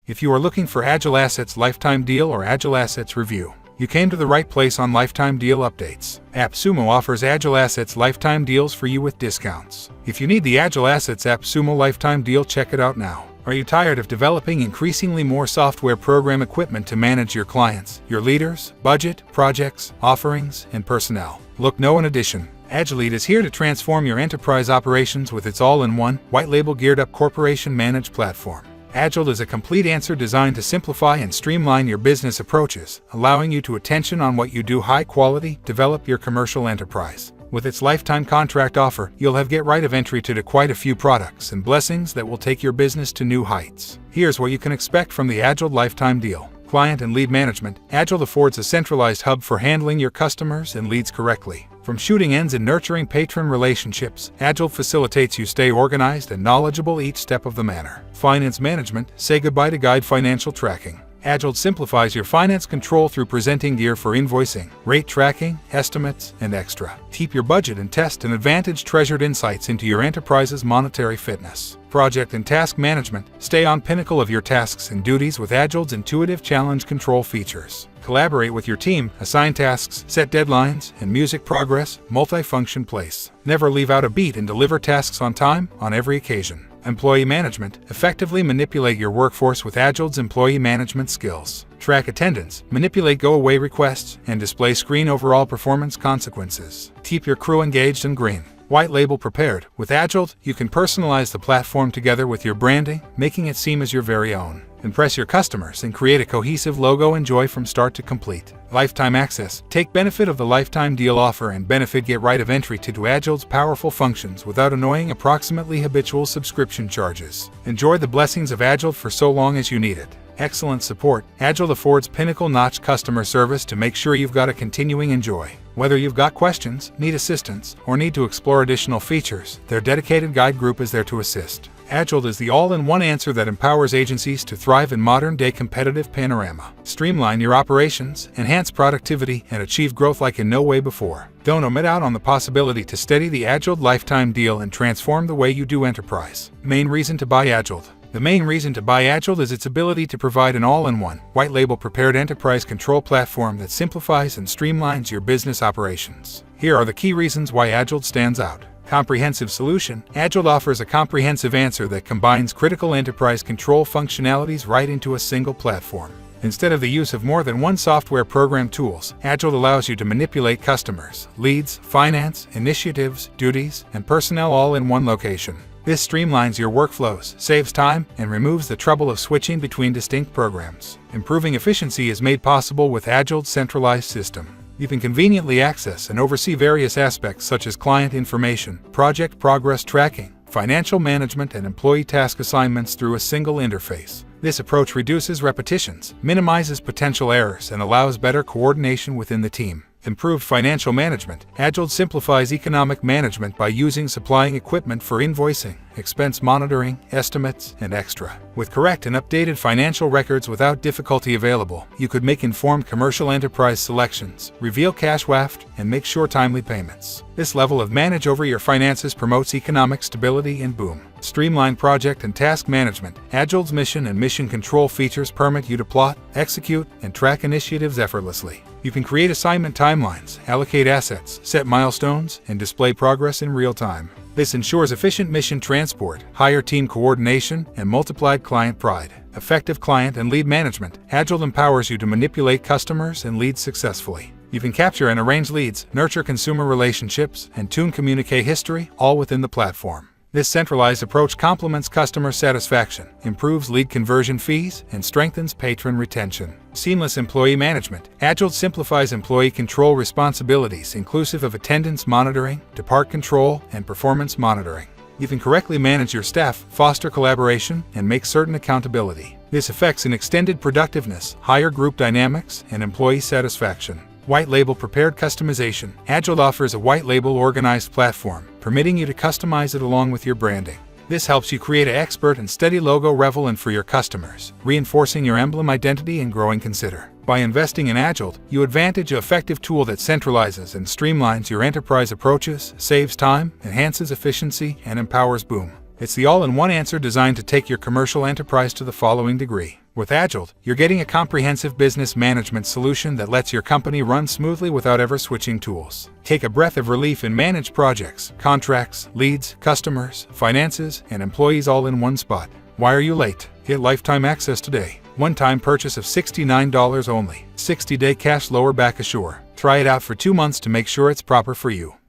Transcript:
If you are looking for Agile Assets Lifetime Deal or Agile Assets Review, you came to the right place on Lifetime Deal Updates. Appsumo offers Agile Assets Lifetime Deals for you with discounts. If you need the Agile Assets Appsumo Lifetime Deal, check it out now. Are you tired of developing increasingly more software program equipment to manage your clients, your leaders, budget, projects, offerings, and personnel? Look no addition. Agiled is here to transform your enterprise operations with its all-in-one, white-label geared-up corporation managed platform. Agiled is a complete answer designed to simplify and streamline your business approaches, allowing you to attention on what you do high quality, develop your commercial enterprise. With its lifetime contract offer, you'll have get right of entry to quite a few products and blessings that will take your business to new heights. Here's what you can expect from the Agiled Lifetime Deal. Client and lead management. Agiled affords a centralized hub for handling your customers and leads correctly. From shooting ends and nurturing patron relationships, Agiled facilitates you stay organized and knowledgeable each step of the manner. Finance management. Say goodbye to guide financial tracking. Agiled simplifies your finance control through presenting gear for invoicing, rate tracking, estimates, and extra. Keep your budget and test and advantage treasured insights into your enterprise's monetary fitness. Project and task management. Stay on pinnacle of your tasks and duties with Agiled's intuitive challenge control features. Collaborate with your team, assign tasks, set deadlines, and music progress, multi-function place. Never leave out a beat and deliver tasks on time, on every occasion. Employee management. Effectively manipulate your workforce with Agiled's employee management skills. Track attendance, manipulate go-away requests, and display screen overall performance consequences. Keep your crew engaged and green. White label prepared. With Agiled, you can personalize the platform together with your branding, making it seem as your very own. Impress your customers and create a cohesive logo enjoy from start to complete. Lifetime access. Take benefit of the lifetime deal offer and benefit get right of entry to Agiled's powerful functions without annoying approximately habitual subscription charges. Enjoy the blessings of Agiled for so long as you need it. Excellent support. Agiled affords pinnacle-notch customer service to make sure you've got a continuing enjoy. Whether you've got questions, need assistance, or need to explore additional features, their dedicated guide group is there to assist. Agiled is the all-in-one answer that empowers agencies to thrive in modern-day competitive panorama. Streamline your operations, enhance productivity, and achieve growth like in no way before. Don't omit out on the possibility to steady the Agiled Lifetime Deal and transform the way you do enterprise. Main reason to buy Agiled. The main reason to buy Agiled is its ability to provide an all-in-one, white-label prepared enterprise control platform that simplifies and streamlines your business operations. Here are the key reasons why Agiled stands out. Comprehensive solution. Agiled offers a comprehensive answer that combines critical enterprise control functionalities right into a single platform. Instead of the use of more than one software program tools, Agiled allows you to manipulate customers, leads, finance, initiatives, duties, and personnel all in one location. This streamlines your workflows, saves time, and removes the trouble of switching between distinct programs. Improving efficiency is made possible with Agiled's centralized system. You can conveniently access and oversee various aspects such as client information, project progress tracking, financial management, and employee task assignments through a single interface. This approach reduces repetitions, minimizes potential errors, and allows better coordination within the team. Improved financial management. Agiled simplifies economic management by supplying equipment for invoicing, expense monitoring, estimates, and extra. With correct and updated financial records without difficulty available, you could make informed commercial enterprise selections, reveal cash waft, and make sure timely payments. This level of manage over your finances promotes economic stability and boom. Streamline project and task management. Agiled's mission and mission control features permit you to plot, execute, and track initiatives effortlessly. You can create assignment timelines, allocate assets, set milestones, and display progress in real time. This ensures efficient mission transport, higher team coordination, and multiplied client pride. Effective client and lead management. Agiled empowers you to manipulate customers and leads successfully. You can capture and arrange leads, nurture consumer relationships, and tune communique history, all within the platform. This centralized approach complements customer satisfaction, improves lead conversion fees, and strengthens patron retention. Seamless employee management. Agiled simplifies employee control responsibilities inclusive of attendance monitoring, depart control, and performance monitoring. You can correctly manage your staff, foster collaboration, and make certain accountability. This affects an extended productiveness, higher group dynamics, and employee satisfaction. White label prepared customization. Agiled offers a white label organized platform, permitting you to customize it along with your branding. This helps you create an expert and steady logo relevant for your customers, reinforcing your emblem identity and growing consider. By investing in Agiled, you advantage an effective tool that centralizes and streamlines your enterprise approaches, saves time, enhances efficiency, and empowers boom. It's the all-in-one answer designed to take your commercial enterprise to the following degree. With Agiled, you're getting a comprehensive business management solution that lets your company run smoothly without ever switching tools. Take a breath of relief and manage projects, contracts, leads, customers, finances, and employees all in one spot. Why are you late? Get lifetime access today. One-time purchase of $69 only. 60-day cash lower back assure. Try it out for 2 months to make sure it's proper for you.